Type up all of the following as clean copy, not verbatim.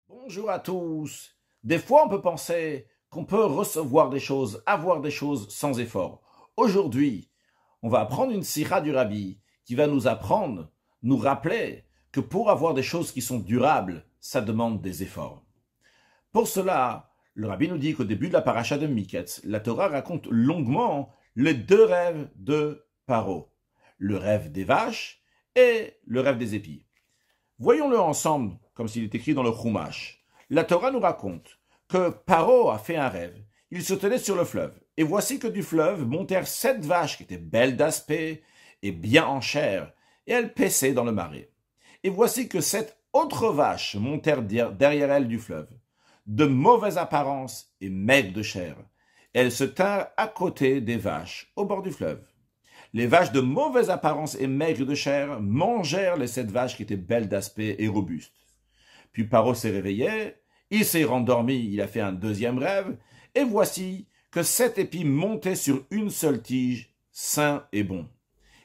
Bonjour à tous. Des fois, on peut penser qu'on peut recevoir des choses, avoir des choses sans effort. Aujourd'hui, on va apprendre une sira du Rabbi qui va nous apprendre, nous rappeler que pour avoir des choses qui sont durables, ça demande des efforts. Pour cela, le Rabbi nous dit qu'au début de la paracha de Miketz, la Torah raconte longuement les deux rêves de Paro, le rêve des vaches et le rêve des épis. Voyons-le ensemble, comme s'il est écrit dans le Chumash. La Torah nous raconte que Paro a fait un rêve. Il se tenait sur le fleuve. Et voici que du fleuve montèrent 7 vaches qui étaient belles d'aspect et bien en chair, et elles paissaient dans le marais. Et voici que 7 autres vaches montèrent derrière elles du fleuve, de mauvaise apparence et maigres de chair. Elles se tinrent à côté des vaches, au bord du fleuve. Les vaches de mauvaise apparence et maigres de chair mangèrent les 7 vaches qui étaient belles d'aspect et robustes. Puis Paro s'est réveillé, il s'est rendormi, il a fait un deuxième rêve, et voici que 7 épis montaient sur une seule tige, sains et bons.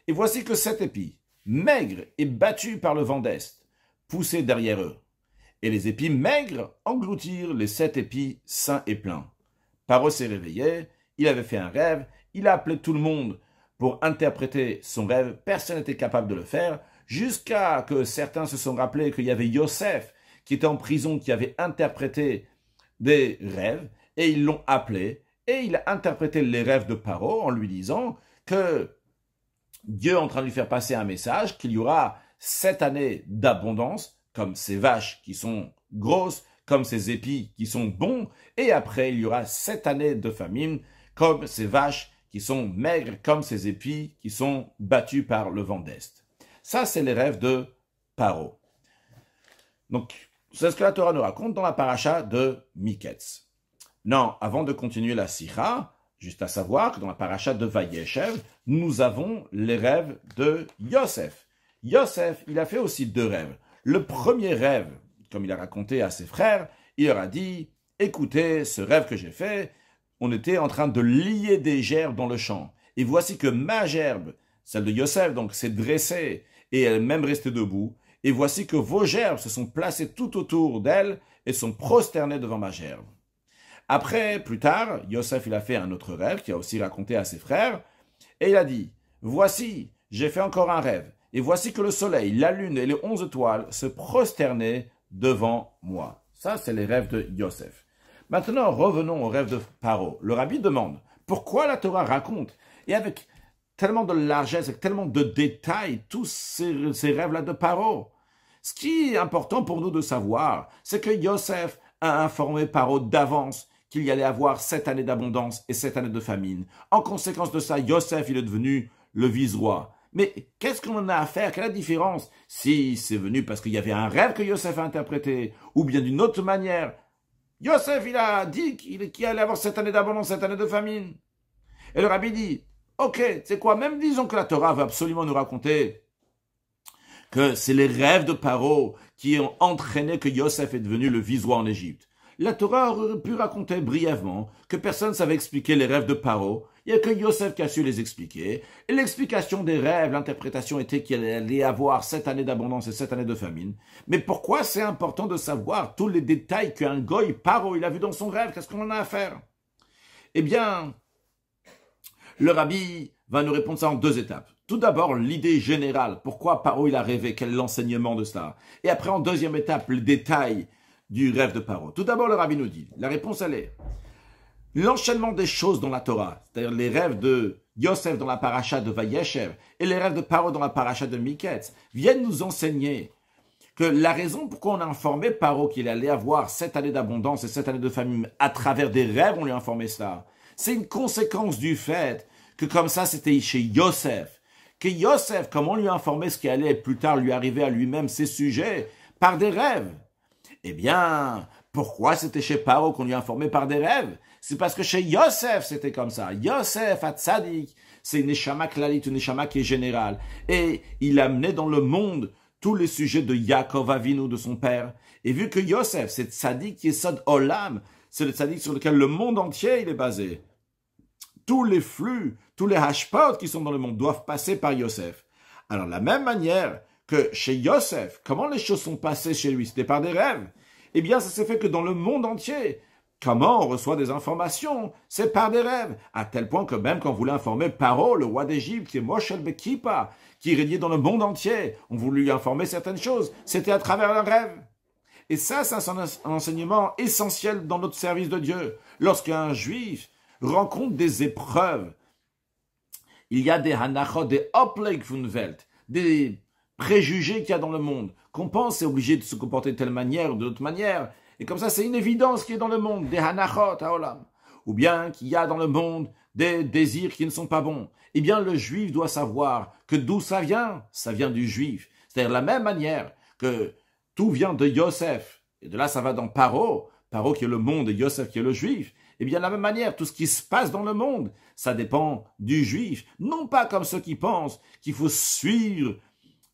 Et voici que 7 épis, maigres et battus par le vent d'Est, poussaient derrière eux. Et les épis maigres engloutirent les 7 épis sains et pleins. Paro s'est réveillé, il avait fait un rêve, il a appelé tout le monde pour interpréter son rêve. Personne n'était capable de le faire, jusqu'à que certains se sont rappelés qu'il y avait Yosef qui était en prison, qui avait interprété des rêves, et ils l'ont appelé, et il a interprété les rêves de Paro en lui disant que Dieu est en train de lui faire passer un message, qu'il y aura 7 années d'abondance, comme ces vaches qui sont grosses, comme ces épis qui sont bons, et après il y aura 7 années de famine, comme ces vaches qui sont maigres, comme ces épis qui sont battus par le vent d'Est. Ça, c'est les rêves de Paro. Donc, c'est ce que la Torah nous raconte dans la paracha de Miketz. Non, avant de continuer la sikha, juste à savoir que dans la paracha de Vayeshev, nous avons les rêves de Yosef. Yosef, il a fait aussi 2 rêves. Le premier rêve, comme il a raconté à ses frères, il leur a dit « Écoutez, ce rêve que j'ai fait, on était en train de lier des gerbes dans le champ. Et voici que ma gerbe, celle de Yosef, donc s'est dressée et elle est même restée debout. Et voici que vos gerbes se sont placées tout autour d'elle et sont prosternées devant ma gerbe. » Après, plus tard, Yosef il a fait un autre rêve qu'il a aussi raconté à ses frères. Et il a dit « Voici, j'ai fait encore un rêve. Et voici que le soleil, la lune et les 11 étoiles se prosternaient devant moi. » Ça, c'est les rêves de Yosef. Maintenant, revenons au rêve de Paro. Le Rabbi demande pourquoi la Torah raconte, et avec tellement de largesse, avec tellement de détails, tous ces rêves-là de Paro. Ce qui est important pour nous de savoir, c'est que Yosef a informé Paro d'avance qu'il y allait avoir 7 années d'abondance et 7 années de famine. En conséquence de ça, Yosef, il est devenu le vice-roi. Mais qu'est-ce qu'on en a à faire? Quelle est la différence? Si c'est venu parce qu'il y avait un rêve que Yosef a interprété, ou bien d'une autre manière, Yosef, il a dit qu'il allait avoir 7 années d'abondance, 7 années de famine. Et le Rabbi dit, ok, c'est quoi? Même disons que la Torah va absolument nous raconter que c'est les rêves de Paro qui ont entraîné que Yosef est devenu le vice-roi en Égypte. La Torah aurait pu raconter brièvement que personne ne savait expliquer les rêves de Paro. Il n'y a que Yosef qui a su les expliquer. Et l'explication des rêves, l'interprétation était qu'il allait avoir 7 années d'abondance et 7 années de famine. Mais pourquoi c'est important de savoir tous les détails qu'un goy, Paro, il a vu dans son rêve? Qu'est-ce qu'on en a à faire? Eh bien, le Rabbi va nous répondre ça en 2 étapes. Tout d'abord, l'idée générale. Pourquoi Paro il a rêvé? Quel est l'enseignement de cela? Et après, en deuxième étape, le détail du rêve de Paro. Tout d'abord, le Rabbi nous dit, la réponse elle est l'enchaînement des choses dans la Torah, c'est-à-dire les rêves de Yosef dans la paracha de Vayeshev et les rêves de Paro dans la paracha de Miketz, viennent nous enseigner que la raison pourquoi on a informé Paro qu'il allait avoir 7 années d'abondance et 7 années de famine à travers des rêves, on lui a informé cela. C'est une conséquence du fait que comme ça, c'était chez Yosef. Que Yosef, comme on lui a informé ce qui allait plus tard lui arriver à lui-même, ses sujets, par des rêves. Eh bien, pourquoi c'était chez Paro qu'on lui a informé par des rêves? C'est parce que chez Yosef, c'était comme ça. Yosef, Hatzadik, c'est une neshama klalit, une neshama qui est générale. Et il a amené dans le monde tous les sujets de Yaakov Avinu, de son père. Et vu que Yosef, c'est Tzadik qui est Sod Olam, c'est le Tzadik sur lequel le monde entier il est basé. Tous les flux, tous les hashpot qui sont dans le monde doivent passer par Yosef. Alors, de la même manière que chez Yosef, comment les choses sont passées chez lui? C'était par des rêves. Eh bien, ça s'est fait que dans le monde entier. Comment on reçoit des informations? C'est par des rêves. À tel point que même quand on voulait informer Paro, le roi d'Égypte, qui est Moshe Bekipa, qui régnait dans le monde entier, on voulait lui informer certaines choses. C'était à travers un rêve. Et ça, c'est un enseignement essentiel dans notre service de Dieu. Lorsqu'un juif rencontre des épreuves, il y a des hanachot, des opleg von Welt, des préjugés qu'il y a dans le monde, qu'on pense c'est obligé de se comporter de telle manière ou de l'autre manière. Et comme ça, c'est une évidence qui est dans le monde, des hanachot haolam. Ou bien qu'il y a dans le monde des désirs qui ne sont pas bons. Eh bien, le juif doit savoir que d'où ça vient du juif. C'est-à-dire de la même manière que tout vient de Yosef. Et de là, ça va dans Paro qui est le monde et Yosef qui est le juif. Eh bien, de la même manière, tout ce qui se passe dans le monde, ça dépend du juif. Non pas comme ceux qui pensent qu'il faut suivre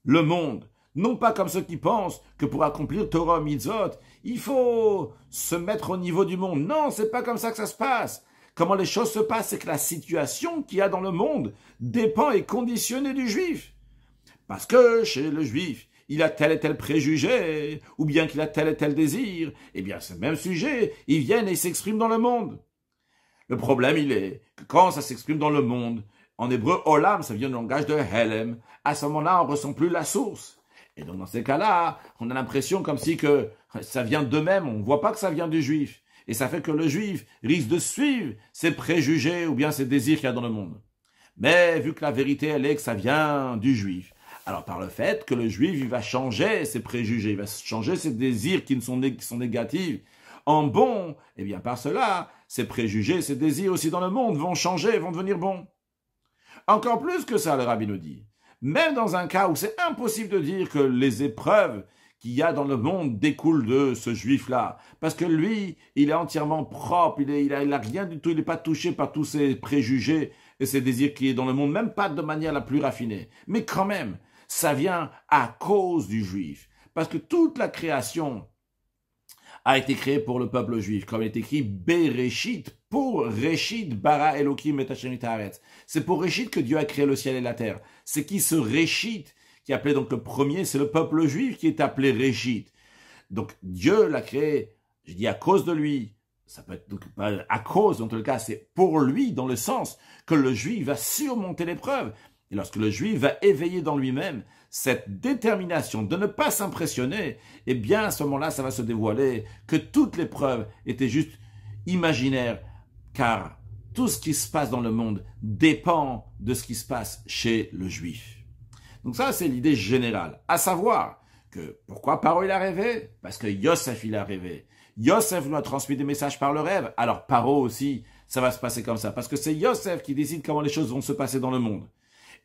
le monde. Non pas comme ceux qui pensent que pour accomplir Torah Mitzvot, il faut se mettre au niveau du monde. Non, c'est pas comme ça que ça se passe. Comment les choses se passent, c'est que la situation qu'il y a dans le monde dépend et conditionnée du juif. Parce que chez le juif, il a tel et tel préjugé, ou bien qu'il a tel et tel désir, eh bien, ce même sujet, ils viennent et s'expriment dans le monde. Le problème, il est que quand ça s'exprime dans le monde, en hébreu, olam, ça vient du langage de helem, à ce moment-là, on ne ressent plus la source. Et donc, dans ces cas-là, on a l'impression comme si que ça vient d'eux-mêmes, on ne voit pas que ça vient du juif. Et ça fait que le juif risque de suivre ses préjugés ou bien ses désirs qu'il y a dans le monde. Mais vu que la vérité, elle est que ça vient du juif, alors par le fait que le juif, il va changer ses préjugés, il va changer ses désirs qui sont négatifs en bons, et bien par cela, ses préjugés, ses désirs aussi dans le monde vont changer, vont devenir bons. Encore plus que ça, le rabbi nous dit. Même dans un cas où c'est impossible de dire que les épreuves qu'il y a dans le monde découlent de ce juif-là. Parce que lui, il est entièrement propre, il a rien du tout, il n'est pas touché par tous ces préjugés et ces désirs qui est dans le monde, même pas de manière la plus raffinée. Mais quand même, ça vient à cause du juif. Parce que toute la création a été créée pour le peuple juif, comme il est écrit Bereshit, pour Reshit bara Elohim et Hashem Haaretz. C'est pour Reshit que Dieu a créé le ciel et la terre. C'est qui ce Reshit, qui est appelé donc le premier, c'est le peuple juif qui est appelé Reshit. Donc Dieu l'a créé, je dis à cause de lui, ça peut être donc pas à cause, dans tout le cas, c'est pour lui, dans le sens que le juif va surmonter l'épreuve. Et lorsque le juif va éveiller dans lui-même cette détermination de ne pas s'impressionner, eh bien à ce moment-là, ça va se dévoiler que toute l'épreuve était juste imaginaire, car tout ce qui se passe dans le monde dépend de ce qui se passe chez le juif. Donc ça, c'est l'idée générale. À savoir que pourquoi Paro il a rêvé? Parce que Yosef il a rêvé. Yosef nous a transmis des messages par le rêve. Alors Paro aussi, ça va se passer comme ça. Parce que c'est Yosef qui décide comment les choses vont se passer dans le monde.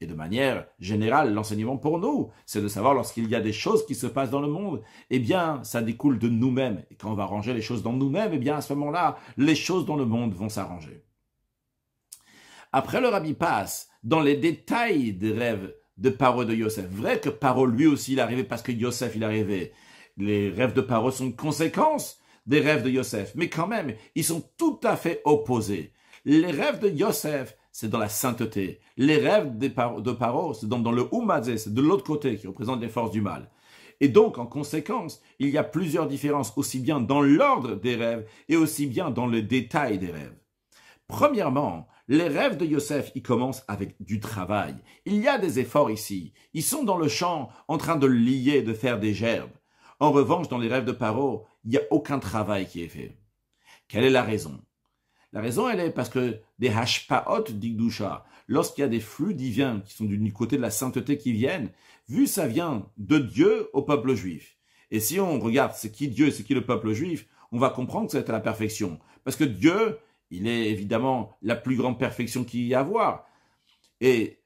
Et de manière générale, l'enseignement pour nous, c'est de savoir lorsqu'il y a des choses qui se passent dans le monde, eh bien, ça découle de nous-mêmes. Et quand on va ranger les choses dans nous-mêmes, eh bien, à ce moment-là, les choses dans le monde vont s'arranger. Après, le rabbi passe dans les détails des rêves de Paro et de Yosef. Vrai que Paro, lui aussi, il est arrivé parce que Yosef, il est arrivé. Les rêves de Paro sont une conséquence des rêves de Yosef. Mais quand même, ils sont tout à fait opposés. Les rêves de Yosef, c'est dans la sainteté. Les rêves de Paro, c'est dans le Umadze, c'est de l'autre côté, qui représente les forces du mal. Et donc, en conséquence, il y a plusieurs différences, aussi bien dans l'ordre des rêves et aussi bien dans le détail des rêves. Premièrement, les rêves de Yosef, ils commencent avec du travail. Il y a des efforts ici. Ils sont dans le champ, en train de lier, de faire des gerbes. En revanche, dans les rêves de Paro, il n'y a aucun travail qui est fait. Quelle est la raison? La raison, elle est parce que des hashpaot d'Igdusha, lorsqu'il y a des flux divins qui sont du côté de la sainteté qui viennent, vu ça vient de Dieu au peuple juif. Et si on regarde c'est qui Dieu et c'est qui le peuple juif, on va comprendre que c'est à la perfection. Parce que Dieu, il est évidemment la plus grande perfection qu'il y a à avoir. Et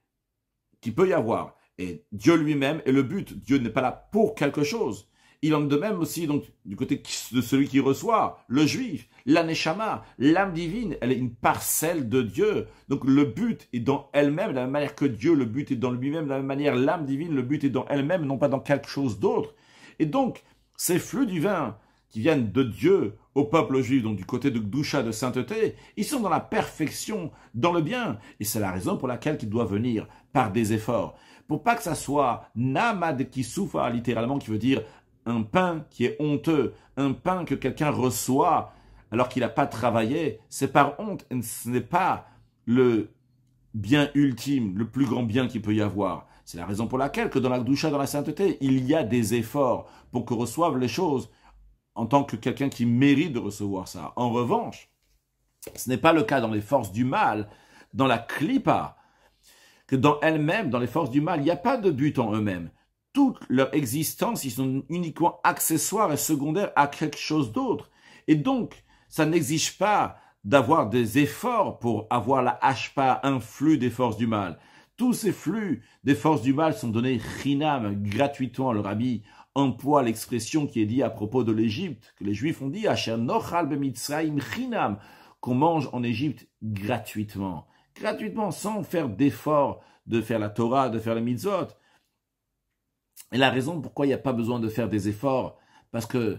qu'il peut y avoir. Et Dieu lui-même est le but. Dieu n'est pas là pour quelque chose. Il en est de même aussi donc du côté de celui qui reçoit, le juif, la neshama, l'âme divine, elle est une parcelle de Dieu. Donc le but est dans elle-même, de la même manière que Dieu, le but est dans lui-même, de la même manière l'âme divine, le but est dans elle-même, non pas dans quelque chose d'autre. Et donc, ces flux divins qui viennent de Dieu au peuple juif, donc du côté de Gdusha, de sainteté, ils sont dans la perfection, dans le bien. Et c'est la raison pour laquelle ils doivent venir par des efforts. Pour pas que ça soit namad qui souffre littéralement, qui veut dire un pain qui est honteux, un pain que quelqu'un reçoit alors qu'il n'a pas travaillé, c'est par honte, ce n'est pas le bien ultime, le plus grand bien qu'il peut y avoir. C'est la raison pour laquelle que dans la Kedusha, dans la sainteté, il y a des efforts pour que reçoivent les choses en tant que quelqu'un qui mérite de recevoir ça. En revanche, ce n'est pas le cas dans les forces du mal, dans la Klippa, que dans elles-mêmes, dans les forces du mal, il n'y a pas de but en eux-mêmes. Toute leur existence, ils sont uniquement accessoires et secondaires à quelque chose d'autre. Et donc, ça n'exige pas d'avoir des efforts pour avoir la hashpa, un flux des forces du mal. Tous ces flux des forces du mal sont donnés chinam, gratuitement. Le rabbi emploie l'expression qui est dit à propos de l'Égypte, que les Juifs ont dit, Asher nochal b'mitzrayim chinam, qu'on mange en Égypte gratuitement. Gratuitement, sans faire d'efforts de faire la Torah, de faire les mitzvot. Et la raison pourquoi il n'y a pas besoin de faire des efforts, parce que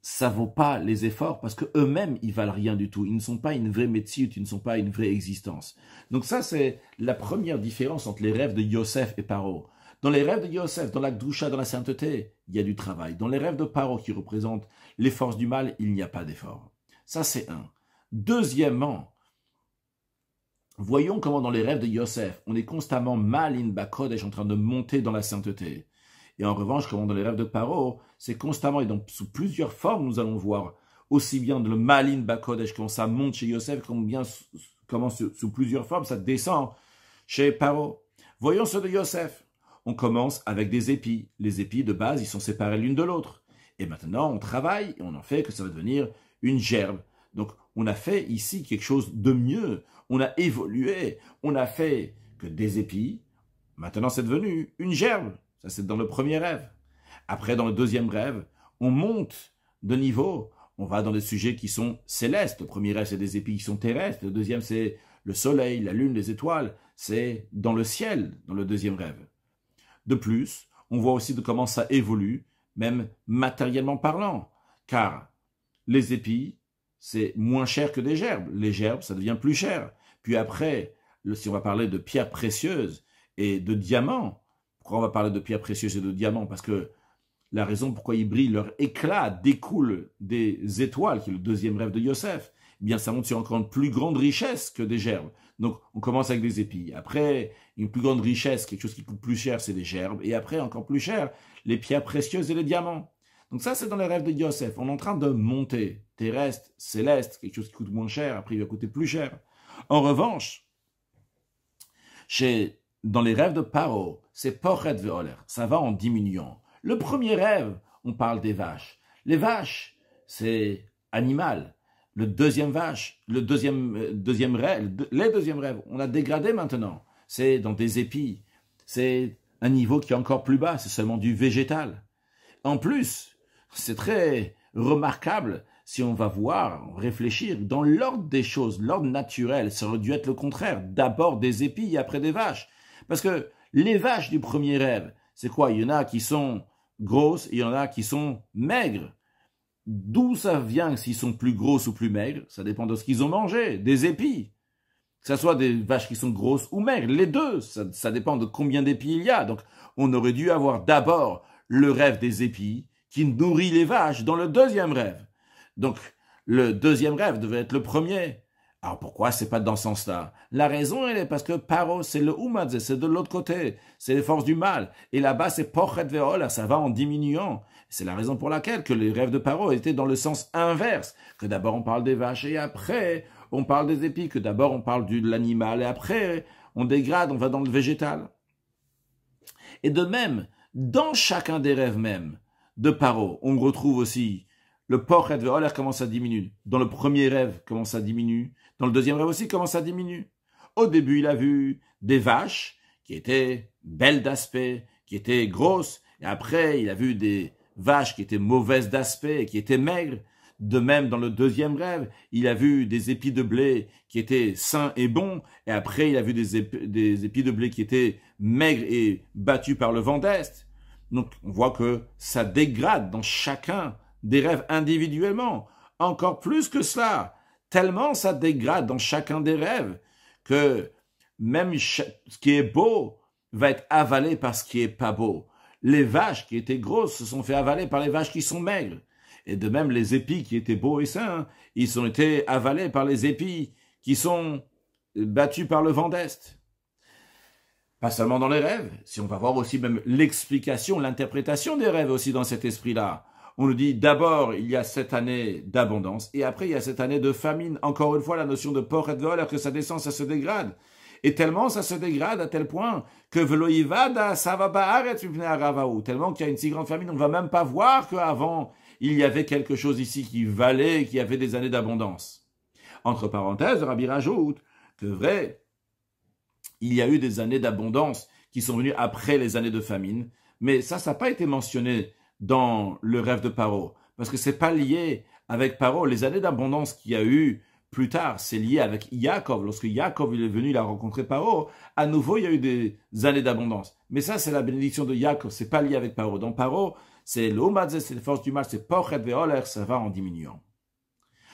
ça vaut pas les efforts, parce que eux-mêmes, ils valent rien du tout. Ils ne sont pas une vraie métier, ils ne sont pas une vraie existence. Donc ça, c'est la première différence entre les rêves de Yosef et Paro. Dans les rêves de Yosef, dans la Kedusha, dans la sainteté, il y a du travail. Dans les rêves de Paro, qui représentent les forces du mal, il n'y a pas d'effort. Ça, c'est un. Deuxièmement, voyons comment dans les rêves de Yosef, on est constamment malin bakodesh, en train de monter dans la sainteté. Et en revanche, comment dans les rêves de Paro, c'est constamment, et donc sous plusieurs formes, nous allons voir, aussi bien dans le malin bakodesh, comment ça monte chez Yosef, comment sous plusieurs formes, ça descend chez Paro. Voyons ceux de Yosef. On commence avec des épis. Les épis, de base, ils sont séparés l'une de l'autre. Et maintenant, on travaille, et on en fait que ça va devenir une gerbe. Donc, on a fait ici quelque chose de mieux. On a évolué. On a fait que des épis. Maintenant, c'est devenu une gerbe. Ça, c'est dans le premier rêve. Après, dans le deuxième rêve, on monte de niveau. On va dans des sujets qui sont célestes. Le premier rêve, c'est des épis qui sont terrestres. Le deuxième, c'est le soleil, la lune, les étoiles. C'est dans le ciel, dans le deuxième rêve. De plus, on voit aussi de comment ça évolue, même matériellement parlant. Car les épis, c'est moins cher que des gerbes. Les gerbes, ça devient plus cher. Puis après, si on va parler de pierres précieuses et de diamants, pourquoi on va parler de pierres précieuses et de diamants? Parce que la raison pourquoi ils brillent, leur éclat découle des étoiles, qui est le deuxième rêve de Yosef. Eh bien, ça monte sur encore une plus grande richesse que des gerbes. Donc, on commence avec des épis. Après, une plus grande richesse, quelque chose qui coûte plus cher, c'est des gerbes. Et après, encore plus cher, les pierres précieuses et les diamants. Donc ça, c'est dans les rêves de Yosef. On est en train de monter. Terrestre, céleste, quelque chose qui coûte moins cher, après il va coûter plus cher. En revanche, dans les rêves de Paro, c'est Pochet ve'oler. Ça va en diminuant. Le premier rêve, on parle des vaches. Les vaches, c'est animal. Le deuxième rêve, on a dégradé maintenant. C'est dans des épis. C'est un niveau qui est encore plus bas. C'est seulement du végétal. En plus, c'est très remarquable si on va voir, réfléchir. Dans l'ordre des choses, l'ordre naturel, ça aurait dû être le contraire. D'abord des épis et après des vaches. Parce que les vaches du premier rêve, c'est quoi? Il y en a qui sont grosses et il y en a qui sont maigres. D'où ça vient s'ils sont plus grosses ou plus maigres? Ça dépend de ce qu'ils ont mangé, des épis. Que ce soit des vaches qui sont grosses ou maigres, les deux, ça dépend de combien d'épis il y a. Donc, on aurait dû avoir d'abord le rêve des épis qui nourrit les vaches dans le deuxième rêve. Donc, le deuxième rêve devait être le premier. Alors, pourquoi c'est pas dans ce sens-là? La raison, elle est parce que Paro, c'est le Umadze, c'est de l'autre côté. C'est les forces du mal. Et là-bas, c'est Pochet ve'oler, ça va en diminuant. C'est la raison pour laquelle que les rêves de Paro étaient dans le sens inverse. Que d'abord on parle des vaches et après on parle des épis. Que d'abord on parle de l'animal et après on dégrade, on va dans le végétal. Et de même, dans chacun des rêves même de Paro, on retrouve aussi le Pochet ve'oler comment ça diminue. Dans le premier rêve, comment ça diminue. Dans le deuxième rêve aussi, comment ça diminue. Au début, il a vu des vaches qui étaient belles d'aspect, qui étaient grosses. Et après, il a vu des vaches qui étaient mauvaises d'aspect et qui étaient maigres. De même, dans le deuxième rêve, il a vu des épis de blé qui étaient sains et bons. Et après, il a vu des épis de blé qui étaient maigres et battus par le vent d'Est. Donc, on voit que ça dégrade dans chacun des rêves individuellement. Encore plus que cela. Tellement ça dégrade dans chacun des rêves que même ce qui est beau va être avalé par ce qui est pas beau. les vaches qui étaient grosses se sont fait avaler par les vaches qui sont maigres. Et de même, les épis qui étaient beaux et sains, ils ont été avalés par les épis qui sont battus par le vent d'Est. Pas seulement dans les rêves, si on va voir aussi même l'explication, l'interprétation des rêves aussi dans cet esprit-là. On nous dit d'abord, il y a cette année d'abondance, et après, il y a cette année de famine. Encore une fois, la notion de pochet ve'oler, que ça descend, ça se dégrade. Et tellement ça se dégrade à tel point que veloïvada, ça va ba'aretz mipnei haravaou. Tellement qu'il y a une si grande famine, on ne va même pas voir qu'avant, il y avait quelque chose ici qui valait, qui avait des années d'abondance. Entre parenthèses, Rabbi rajoute que vrai, il y a eu des années d'abondance qui sont venues après les années de famine, mais ça n'a pas été mentionné dans le rêve de Paro, parce que c'est pas lié avec Paro. Les années d'abondance qu'il y a eu plus tard, c'est lié avec Yaakov. Lorsque Yaakov il est venu, il a rencontré Paro, à nouveau il y a eu des années d'abondance. Mais ça, c'est la bénédiction de Yaakov, c'est pas lié avec Paro. Dans Paro, c'est l'Omadze, c'est les forces du mal, c'est Pochet ve'oler, ça va en diminuant.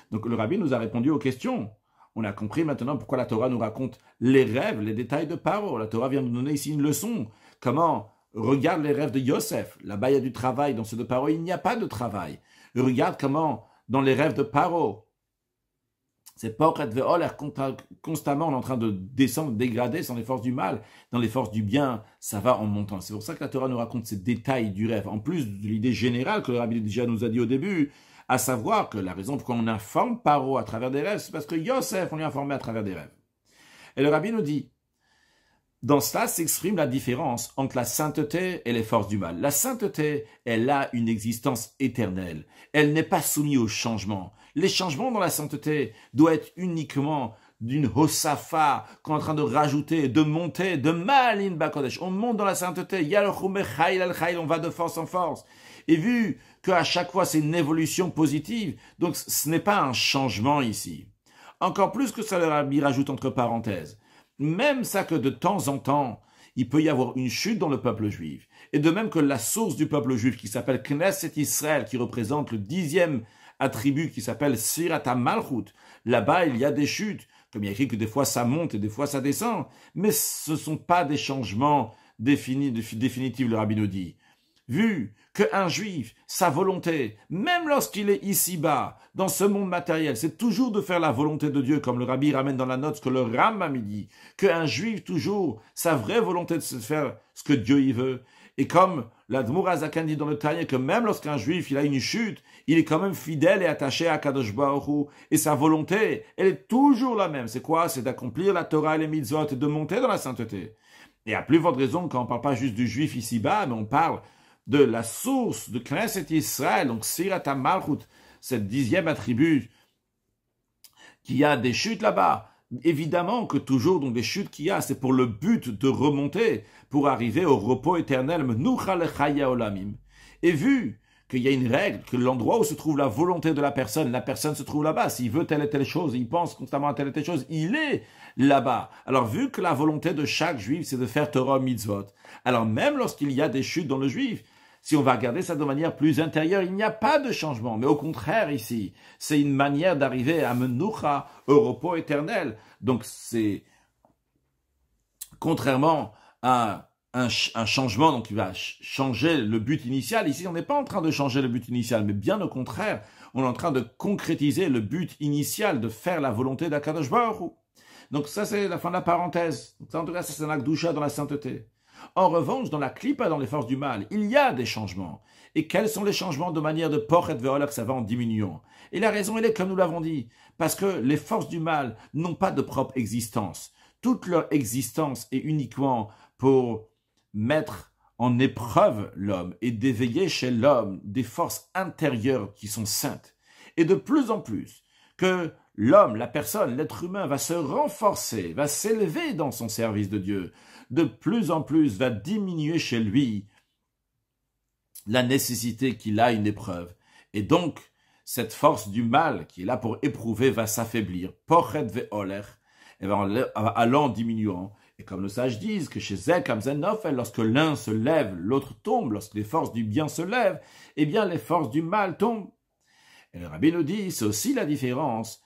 Donc le rabbi nous a répondu aux questions. On a compris maintenant pourquoi la Torah nous raconte les rêves, les détails de Paro. La Torah vient nous donner ici une leçon. Comment? Regarde les rêves de Yosef. Là-bas, il y a du travail. Dans ceux de Paro, il n'y a pas de travail. Regarde comment, dans les rêves de Paro, c'est Pochet ve'oler, constamment on est en train de descendre, de dégrader sans les forces du mal. Dans les forces du bien, ça va en montant. C'est pour ça que la Torah nous raconte ces détails du rêve. En plus de l'idée générale que le rabbi déjà nous a dit au début, à savoir que la raison pour laquelle on informe Paro à travers des rêves, c'est parce que Yosef, on lui a informé à travers des rêves. Et le rabbi nous dit, dans cela s'exprime la différence entre la sainteté et les forces du mal. La sainteté, elle a une existence éternelle. Elle n'est pas soumise aux changements. Les changements dans la sainteté doivent être uniquement d'une hosafa qu'on est en train de rajouter, de monter, de malin bakodesh. On monte dans la sainteté. On va de force en force. Et vu qu'à chaque fois c'est une évolution positive, donc ce n'est pas un changement ici. Encore plus que ça, le rabbi rajoute entre parenthèses. Même ça que de temps en temps, il peut y avoir une chute dans le peuple juif. Et de même que la source du peuple juif qui s'appelle Knesset Israël, qui représente le 10e attribut qui s'appelle Sirata Malchut, là-bas il y a des chutes. Comme il y a écrit que des fois ça monte et des fois ça descend. Mais ce ne sont pas des changements définitifs, le rabbi nous dit. Vu qu'un juif, sa volonté, même lorsqu'il est ici-bas, dans ce monde matériel, c'est toujours de faire la volonté de Dieu, comme le rabbi ramène dans la note ce que le Rambam dit, qu'un juif, toujours, sa vraie volonté de se faire ce que Dieu y veut. Et comme l'Admour Azakan dit dans le Tanya, que même lorsqu'un juif, il a une chute, il est quand même fidèle et attaché à Kadosh Baruch Hu, et sa volonté, elle est toujours la même. C'est quoi? C'est d'accomplir la Torah et les mitzvot et de monter dans la sainteté. Et à plus forte raison, quand on ne parle pas juste du juif ici-bas, mais on parle de la source de Knesset Israël, donc Sirata Malchut, cette 10e attribut, qu'il y a des chutes là-bas. Évidemment que toujours, donc des chutes qu'il y a, c'est pour le but de remonter, pour arriver au repos éternel, Menucha lechaya olamim. Et vu qu'il y a une règle, que l'endroit où se trouve la volonté de la personne se trouve là-bas. S'il veut telle et telle chose, il pense constamment à telle et telle chose, il est là-bas. Alors, vu que la volonté de chaque juif, c'est de faire Torah mitzvot, alors même lorsqu'il y a des chutes dans le juif, si on va regarder ça de manière plus intérieure, il n'y a pas de changement. Mais au contraire, ici, c'est une manière d'arriver à Menucha, au repos éternel. Donc, c'est contrairement à un changement, donc il va changer le but initial. Ici, on n'est pas en train de changer le but initial, mais bien au contraire, on est en train de concrétiser le but initial, de faire la volonté d'Akadosh Baruch Hu. Donc ça, c'est la fin de la parenthèse. Donc, ça, en tout cas, ça, c'est l'Akdusha dans la sainteté. En revanche, dans la Klippa, dans les forces du mal, il y a des changements. Et quels sont les changements de manière de Pochet ve'oler, que ça va en diminuant? Et la raison, elle est, comme nous l'avons dit, parce que les forces du mal n'ont pas de propre existence. Toute leur existence est uniquement pour mettre en épreuve l'homme et d'éveiller chez l'homme des forces intérieures qui sont saintes. Et de plus en plus, que l'homme, la personne, l'être humain va se renforcer, va s'élever dans son service de Dieu, de plus en plus va diminuer chez lui la nécessité qu'il a une épreuve. Et donc, cette force du mal qui est là pour éprouver va s'affaiblir. Pochet ve'oler, et va allant en diminuant. Et comme nos sages disent que chez Zek, Kamzenofel, lorsque l'un se lève, l'autre tombe. Lorsque les forces du bien se lèvent, eh bien les forces du mal tombent. Et le rabbi nous dit, c'est aussi la différence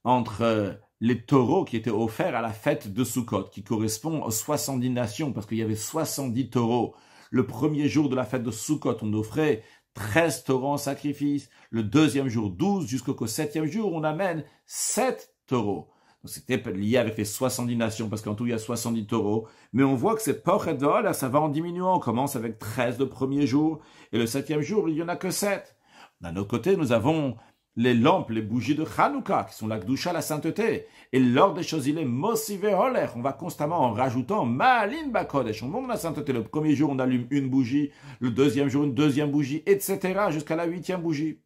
entre les taureaux qui étaient offerts à la fête de Sukkot, qui correspond aux 70 nations, parce qu'il y avait 70 taureaux. Le premier jour de la fête de Sukkot, on offrait 13 taureaux en sacrifice. Le deuxième jour, 12, jusqu'au septième jour, on amène 7 taureaux. Donc, c'était lié avec les 70 nations, parce qu'en tout, il y a 70 taureaux. Mais on voit que c'est Pochet Ve'oler, ça va en diminuant. On commence avec 13 le premier jour, et le septième jour, il n'y en a que 7. D'un autre côté, nous avons les lampes, les bougies de Hanouka, qui sont la Gdusha, la sainteté. Et l'ordre des choses, il est Mossi Ve'oler. On va constamment en rajoutant Ma'alin Bakodesh. On monte la sainteté. Le premier jour, on allume une bougie. Le deuxième jour, une deuxième bougie, etc. jusqu'à la 8e bougie.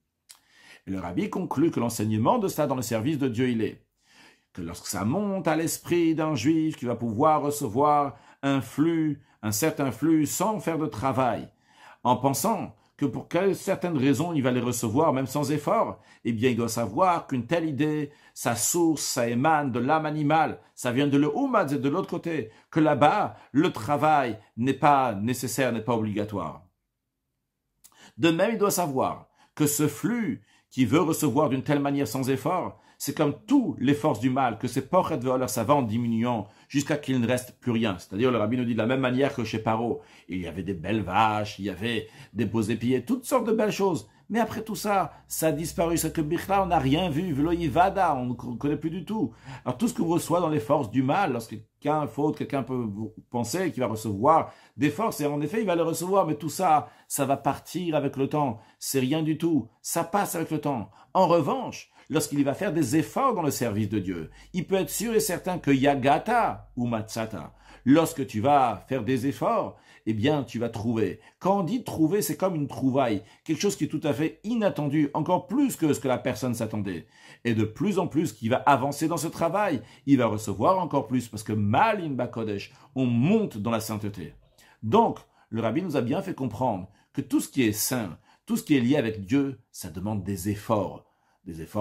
Et le rabbi conclut que l'enseignement de ça dans le service de Dieu, il est que lorsque ça monte à l'esprit d'un juif qui va pouvoir recevoir un certain flux sans faire de travail, en pensant que pour certaines raisons il va les recevoir même sans effort, eh bien il doit savoir qu'une telle idée, sa source, ça émane de l'âme animale, ça vient de l'Ummad et de l'autre côté, que là-bas, le travail n'est pas nécessaire, n'est pas obligatoire. De même, il doit savoir que ce flux qui veut recevoir d'une telle manière sans effort, c'est comme tous les forces du mal, que ces Pochet Ve'oler, ça va en diminuant jusqu'à qu'il ne reste plus rien. C'est-à-dire, le rabbi nous dit de la même manière que chez Paro, il y avait des belles vaches, il y avait des beaux épillets, toutes sortes de belles choses. Mais après tout ça, ça a disparu. C'est que Bichla, on n'a rien vu, Velo Yivada, on ne connaît plus du tout. Alors tout ce qu'on reçoit dans les forces du mal, lorsque quelqu'un peut penser qu'il va recevoir des forces, et en effet, il va les recevoir, mais tout ça, ça va partir avec le temps. C'est rien du tout. Ça passe avec le temps. En revanche, lorsqu'il va faire des efforts dans le service de Dieu, il peut être sûr et certain que Yagata ou Matsata, lorsque tu vas faire des efforts, eh bien, tu vas trouver. Quand on dit trouver, c'est comme une trouvaille, quelque chose qui est tout à fait inattendu, encore plus que ce que la personne s'attendait. Et de plus en plus qu'il va avancer dans ce travail, il va recevoir encore plus, parce que Ma'alin Bakodesh, on monte dans la sainteté. Donc, le rabbi nous a bien fait comprendre que tout ce qui est saint, tout ce qui est lié avec Dieu, ça demande des efforts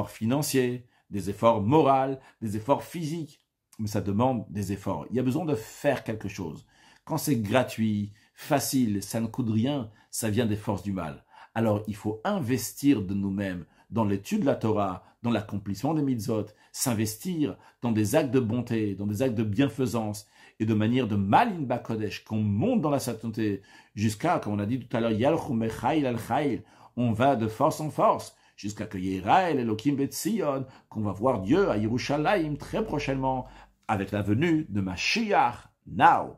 financiers, des efforts moraux, des efforts physiques, mais ça demande des efforts. Il y a besoin de faire quelque chose. Quand c'est gratuit, facile, ça ne coûte rien, ça vient des forces du mal. Alors il faut investir de nous-mêmes dans l'étude de la Torah, dans l'accomplissement des mitzvot, s'investir dans des actes de bonté, dans des actes de bienfaisance, et de manière de Ma'alin Bakodesh, qu'on monte dans la sainteté, jusqu'à, comme on a dit tout à l'heure, Yalchou Mechail al Chail, on va de force en force, jusqu'à que Yirael Elokim Betzion, qu'on va voir Dieu à Yerushalayim très prochainement, avec la venue de Mashiach, now.